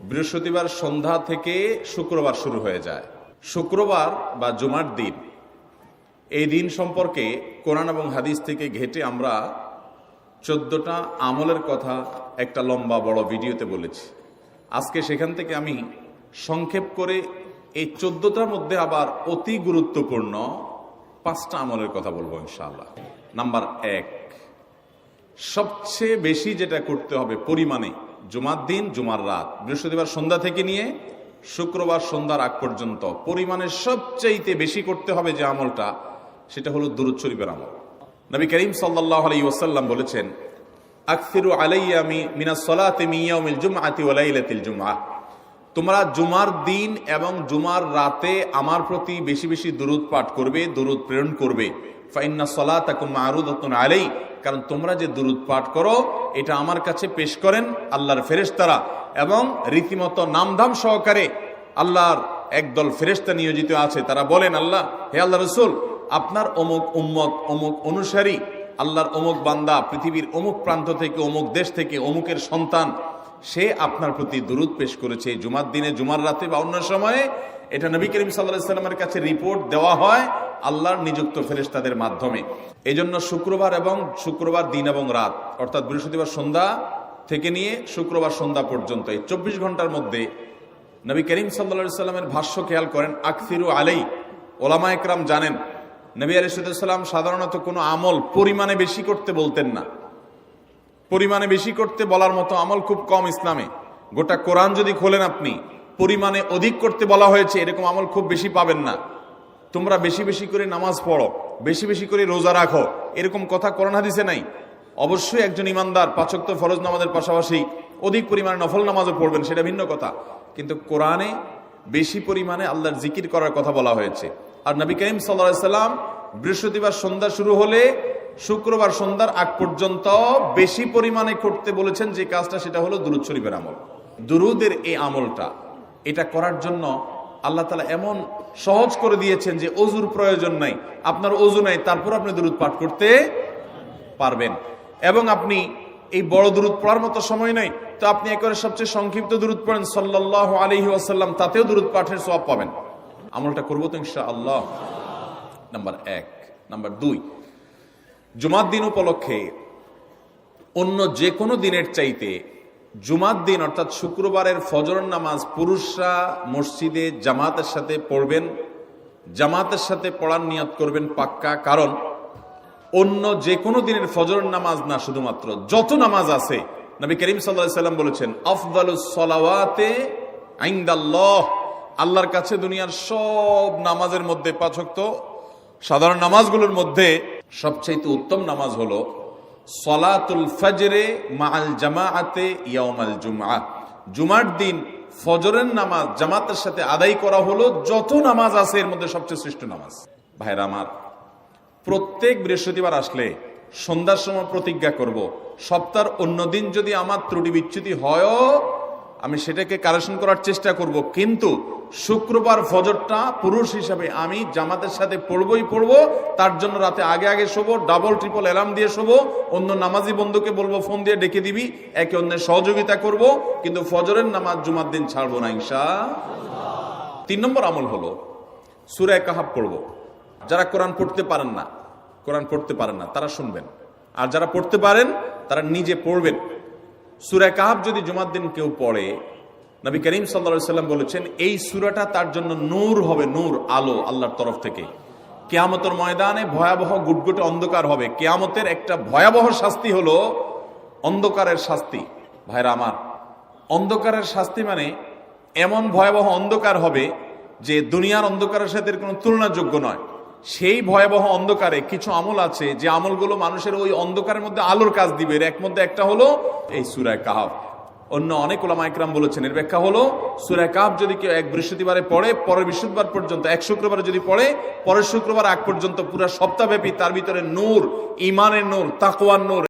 বৃহস্পতিবার সন্ধ্যা থেকে শুক্রবার শুরু হয়ে যায়। শুক্রবার বা জুমার দিন, এই দিন সম্পর্কে কোরআন এবং হাদিস থেকে ঘেঁটে আমরা 14টা আমলের কথা একটা লম্বা বড় ভিডিওতে বলেছি। আজকে সেখান থেকে আমি সংক্ষেপ করে এই 14টার মধ্যে আবার অতি গুরুত্বপূর্ণ 5টা আমলের কথা বলবো ইনশাআল্লাহ। নাম্বার 1, সবচেয়ে বেশি যেটা করতে হবে পরিমাণে জুমার দিন, জুমার রাত, বৃহস্পতিবার সন্ধ্যা থেকে নিয়ে শুক্রবার সন্ধ্যার আগ পর্যন্ত পরিমাণে সবচাইতে বেশি করতে হবে যে আমলটা, সেটা হলো দুরূদ শরীফের আমল। নবী করিম সাল্লাল্লাহু আলাইহি ওয়াসাল্লাম বলেছেন, আকসিরু আলাইয়া মিনাস সালাতি মিন ইয়াউমিল জুমআতি ওয়া লাইলাতিল জুমআহ, তোমরা জুমার দিন এবং জুমার রাতে আমার প্রতি বেশি বেশি দুরূদ পাঠ করবে, দুরূদ প্রেরণ করবে। ফাইন্না সালাতাকুম মা'রুদাতুন আলাই, কারণ তোমরা যে দুরূদ পাঠ করো এটা আমার কাছে পেশ করেন আল্লাহর ফেরেশতারা, এবং রীতিমতো নামধাম সহকারে আল্লাহর একদল ফেরেশতা নিয়োজিত আছে। তারা বলেন, আল্লাহ, হে আল্লাহ রাসূল, আপনার অমুক উম্মত, অমুক অনুসারী, আল্লাহর অমুক বান্দা পৃথিবীর অমুক প্রান্ত থেকে, অমুক দেশ থেকে, অমুকের সন্তান, সে আপনার প্রতি দুরূদ পেশ করেছে জুমার দিনে, জুমার রাতে বা অন্য সময়ে। এটা নবী করিম সাল্লাল্লাহু আলাইহি ওয়াসাল্লামের কাছে রিপোর্ট দেওয়া হয় আল্লাহর নিযুক্ত ফেরেশতাদের মাধ্যমে। এই জন্য শুক্রবার দিন এবং রাত, অর্থাৎ বৃহস্পতিবার সন্ধ্যা থেকে নিয়ে শুক্রবার সন্ধ্যা পর্যন্ত এই 24 ঘন্টার মধ্যে নবী করিম সাল্লাল্লাহু আলাইহি ওয়াসাল্লামের ভাষ্য খেয়াল করেন, আকসিরু আলাই। ওলামা একরাম জানেন, নবী আলাইহিস সালাম সাধারণত কোনো আমল পরিমাণে বেশি করতে বলতেন না। পরিমাণে বেশি করতে বলার মতো আমল খুব কম ইসলামে। গোটা কোরআন যদি খোলেন আপনি, পরিমাণে অধিক করতে বলা হয়েছে এরকম আমল খুব বেশি পাবেন না। তোমরা বেশি বেশি করে নামাজ পড়ো, বেশি বেশি করে রোজা রাখো, এরকম কথা কোরআন হাদিসে নাই। অবশ্যই একজন ইমানদার 5 ওয়াক্ত ফরজ নামাজের পাশাপাশি অধিক পরিমাণে নফল নামাজও পড়বেন, সেটা ভিন্ন কথা। কিন্তু কোরআনে বেশি পরিমাণে আল্লাহর জিকির করার কথা বলা হয়েছে। আর নবী করিম সাল্লাল্লাহু আলাইহি ওয়াসাল্লাম বৃহস্পতিবার সন্ধ্যা শুরু হলে শুক্রবার সন্ধ্যার আগ পর্যন্ত বেশি পরিমাণে করতে বলেছেন যে কাজটা, সেটা হলো দুরূদ শরীফের আমল। দুরূদের এই আমলটা, এটা করার জন্য আল্লাহ তাআলা এমন সহজ করে দিয়েছেন যে ওযুর প্রয়োজন নাই। আপনার ওযু নাই, তারপর আপনি দুরূদ পাঠ করতে পারবেন। এবং আপনি এই বড় দুরূদ পড়ার মতো সময় নাই, তো আপনি একেবারে সবচেয়ে সংক্ষিপ্ত দুরূদ পড়েন সাল্লাল্লাহু আলাইহি ওয়াসাল্লাম, তাতেও দুরূদ পাঠের সওয়াব পাবেন। আমলটা করবো তো ইনশাআল্লাহ। নাম্বার 1। নাম্বার 2, জুমার দিন উপলক্ষে অন্য যে কোনো দিনের চাইতে জুমার দিন অর্থাৎ শুক্রবারের ফজর নামাজ পুরুষরা মসজিদে জামাতের সাথে পড়বেন। জামাতের সাথে পড়ার নিয়ত করবেন পাক্কা, কারণ অন্য যে কোনো দিনের ফজর নামাজ না, শুধুমাত্র যত নামাজ আছে, নবী করিম সাল্লাল্লাহু আলাইহি ওয়াসাল্লাম বলেছেন, আফদালুস সালাওয়াতে ইনদাল্লাহ, আল্লাহর কাছে দুনিয়ার সব নামাজের মধ্যে 5 ওয়াক্ত সাধারণ নামাজগুলোর মধ্যে সবচেয়ে উত্তম নামাজ হলো সলাতুল ফজরে মাআল জামাআতে ইয়াউমাল জুমআহ, জুমার দিন ফজরের নামাজ জামাতের সাথে আদায় করা হলো যত নামাজ আছে এর মধ্যে সবচেয়ে শ্রেষ্ঠ নামাজ। ভাইরা আমার, প্রত্যেক বৃহস্পতিবার আসলে সন্ধ্যার সময় প্রতিজ্ঞা করব, সপ্তাহের অন্য দিন যদি আমার ত্রুটি বিচ্যুতি হয়ও আমি সেটাকে কারেকশন করার চেষ্টা করব, কিন্তু শুক্রবার ফজরটা পুরুষ হিসাবে আমি জামাতের সাথে পড়বই পড়বো। তার জন্য রাতে আগে আগে শোবো, ডাবল ট্রিপল অ্যালার্ম দিয়ে শোবো, অন্য নামাজি বন্ধুকে বলবো ফোন দিয়ে ডেকে দিবি, একে অন্যের সহযোগিতা করব, কিন্তু ফজরের নামাজ জুমার দিন ছাড়বো না ইনশাআল্লাহ। 3 নম্বর আমল হলো সূরা কাহাফ পড়বো। যারা কোরআন পড়তে পারেন না তারা শুনবেন, আর যারা পড়তে পারেন তারা নিজে পড়বেন। সূরা কাহাফ যদি জুমার দিন কেউ পড়ে, নবী করিম সাল্লাল্লাহু আলাইহি ওয়াসাল্লাম বলেছেন এই সূরাটা তার জন্য নূর হবে, নূর, আলো আল্লাহর তরফ থেকে। কিয়ামতের ময়দানে ভয়াবহ গুটগুটে অন্ধকার হবে। কিয়ামতের একটা ভয়াবহ শাস্তি হলো অন্ধকারের শাস্তি। ভাইরা আমার, অন্ধকারের শাস্তি মানে এমন ভয়াবহ অন্ধকার হবে যে দুনিয়ার অন্ধকারের সাথে কোনো তুলনাযোগ্য নয়। সেই ভয়াবহ অন্ধকারে কিছু আমল আছে যে আমলগুলো মানুষের ওই অন্ধকারের মধ্যে আলোর কাজ দিবে। এর মধ্যে একটা হলো এই সূরা কাহাফ। অন্য অনেক উলামা ইকরাম বলেছেন এর ব্যাখ্যা হলো সূরা কাহাফ যদি কেউ এক বৃহস্পতিবারে পড়ে, পরের বৃহস্পতিবার পর্যন্ত, এক শুক্রবারে যদি পড়ে, পরের শুক্রবার আগ পর্যন্ত পুরো সপ্তাহব্যাপী তার ভিতরে নূর, ঈমানের নূর, তাকওয়ার নূর